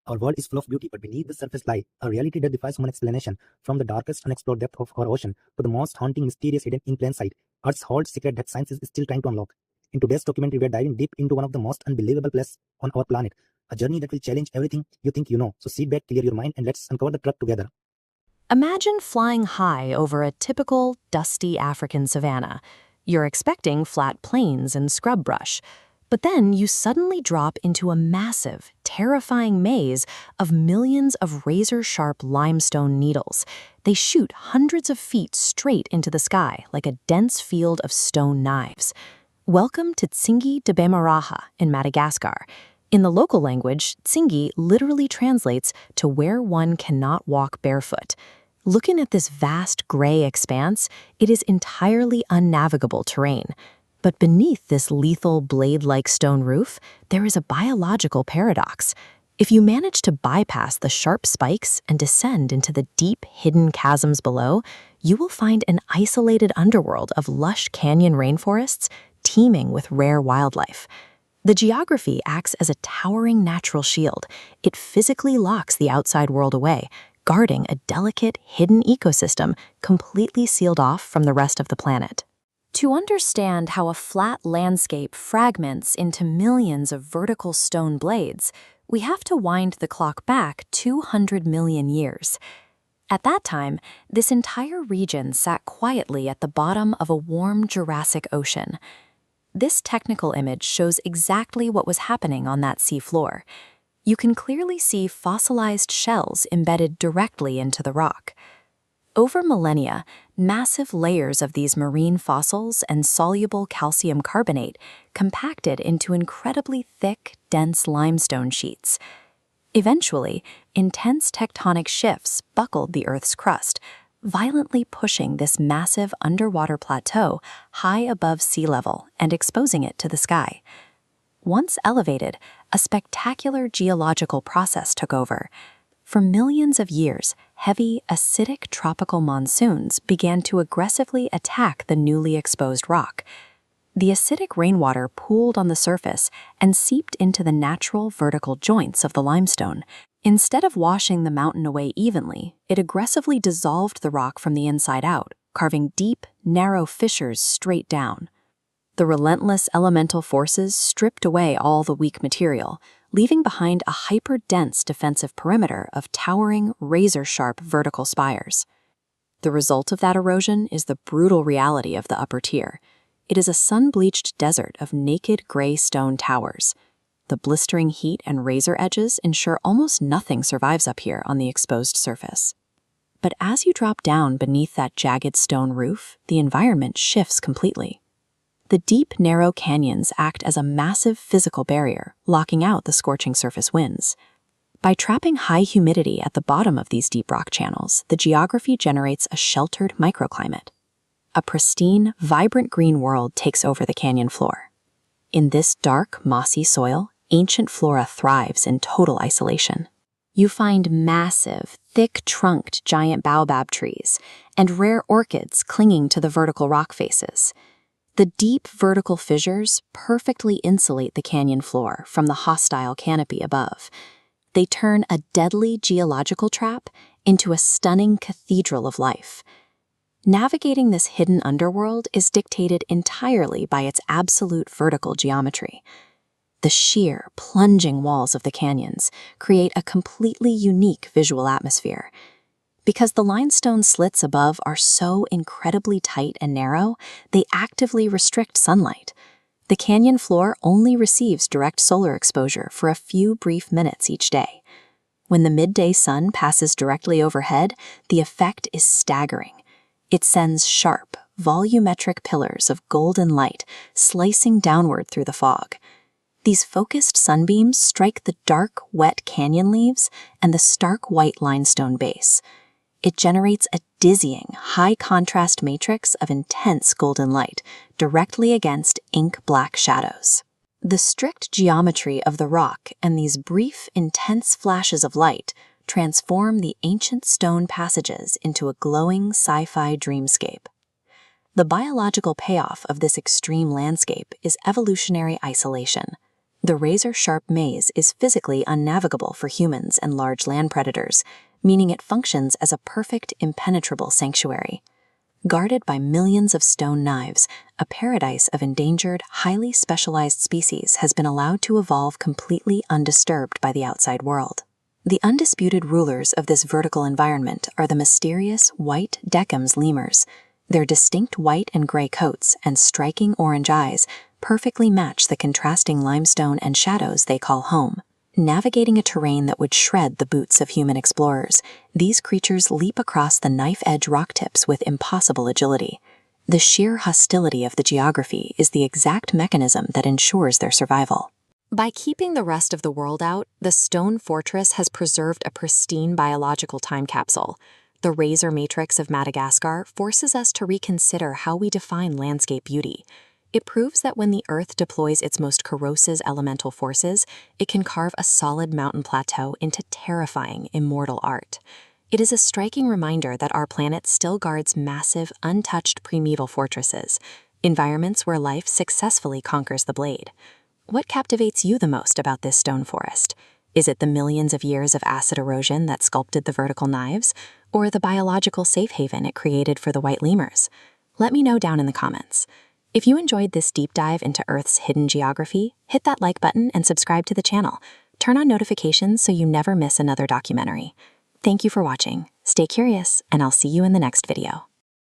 Our world is full of beauty, but beneath the surface lie a reality that defies human explanation. From the darkest unexplored depth of our ocean to the most haunting, mysterious hidden in plain sight, Earth's holds secret that science is still trying to unlock. In today's documentary, we are diving deep into one of the most unbelievable places on our planet, a journey that will challenge everything you think you know. So sit back, clear your mind, and let's uncover the truth together. Imagine flying high over a typical, dusty African savanna. You're expecting flat plains and scrub brush, but then you suddenly drop into a massive, terrifying maze of millions of razor-sharp limestone needles. They shoot hundreds of feet straight into the sky like a dense field of stone knives. Welcome to Tsingy de Bemaraha in Madagascar. In the local language, Tsingy literally translates to where one cannot walk barefoot. Looking at this vast gray expanse, it is entirely unnavigable terrain. But beneath this lethal blade-like stone roof, there is a biological paradox. If you manage to bypass the sharp spikes and descend into the deep, hidden chasms below, you will find an isolated underworld of lush canyon rainforests teeming with rare wildlife. The geography acts as a towering natural shield. It physically locks the outside world away, guarding a delicate, hidden ecosystem completely sealed off from the rest of the planet. To understand how a flat landscape fragments into millions of vertical stone blades, we have to wind the clock back 200 million years. At that time, this entire region sat quietly at the bottom of a warm Jurassic Ocean. This technical image shows exactly what was happening on that seafloor. You can clearly see fossilized shells embedded directly into the rock. Over millennia, massive layers of these marine fossils and soluble calcium carbonate compacted into incredibly thick, dense limestone sheets. Eventually, intense tectonic shifts buckled the Earth's crust, violently pushing this massive underwater plateau high above sea level and exposing it to the sky. Once elevated, a spectacular geological process took over. For millions of years, heavy, acidic tropical monsoons began to aggressively attack the newly exposed rock. The acidic rainwater pooled on the surface and seeped into the natural vertical joints of the limestone. Instead of washing the mountain away evenly, it aggressively dissolved the rock from the inside out, carving deep, narrow fissures straight down. The relentless elemental forces stripped away all the weak material, leaving behind a hyper-dense defensive perimeter of towering, razor-sharp vertical spires. The result of that erosion is the brutal reality of the upper tier. It is a sun-bleached desert of naked gray stone towers. The blistering heat and razor edges ensure almost nothing survives up here on the exposed surface. But as you drop down beneath that jagged stone roof, the environment shifts completely. The deep, narrow canyons act as a massive physical barrier, locking out the scorching surface winds. By trapping high humidity at the bottom of these deep rock channels, the geography generates a sheltered microclimate. A pristine, vibrant green world takes over the canyon floor. In this dark, mossy soil, ancient flora thrives in total isolation. You find massive, thick-trunked giant baobab trees and rare orchids clinging to the vertical rock faces. The deep vertical fissures perfectly insulate the canyon floor from the hostile canopy above. They turn a deadly geological trap into a stunning cathedral of life. Navigating this hidden underworld is dictated entirely by its absolute vertical geometry. The sheer, plunging walls of the canyons create a completely unique visual atmosphere. Because the limestone slits above are so incredibly tight and narrow, they actively restrict sunlight. The canyon floor only receives direct solar exposure for a few brief minutes each day. When the midday sun passes directly overhead, the effect is staggering. It sends sharp, volumetric pillars of golden light slicing downward through the fog. These focused sunbeams strike the dark, wet canyon leaves and the stark white limestone base. It generates a dizzying, high-contrast matrix of intense golden light directly against ink-black shadows. The strict geometry of the rock and these brief, intense flashes of light transform the ancient stone passages into a glowing sci-fi dreamscape. The biological payoff of this extreme landscape is evolutionary isolation. The razor-sharp maze is physically unnavigable for humans and large land predators, meaning it functions as a perfect, impenetrable sanctuary. Guarded by millions of stone knives, a paradise of endangered, highly specialized species has been allowed to evolve completely undisturbed by the outside world. The undisputed rulers of this vertical environment are the mysterious white Deckham's lemurs. Their distinct white and gray coats and striking orange eyes perfectly match the contrasting limestone and shadows they call home. Navigating a terrain that would shred the boots of human explorers, these creatures leap across the knife-edge rock tips with impossible agility. The sheer hostility of the geography is the exact mechanism that ensures their survival. By keeping the rest of the world out, the stone fortress has preserved a pristine biological time capsule. The razor matrix of Madagascar forces us to reconsider how we define landscape beauty. It proves that when the Earth deploys its most corrosive elemental forces, it can carve a solid mountain plateau into terrifying, immortal art. It is a striking reminder that our planet still guards massive, untouched primeval fortresses, environments where life successfully conquers the blade. What captivates you the most about this stone forest? Is it the millions of years of acid erosion that sculpted the vertical knives, or the biological safe haven it created for the white lemurs? Let me know down in the comments. If you enjoyed this deep dive into Earth's hidden geography, hit that like button and subscribe to the channel. Turn on notifications so you never miss another documentary. Thank you for watching. Stay curious, and I'll see you in the next video.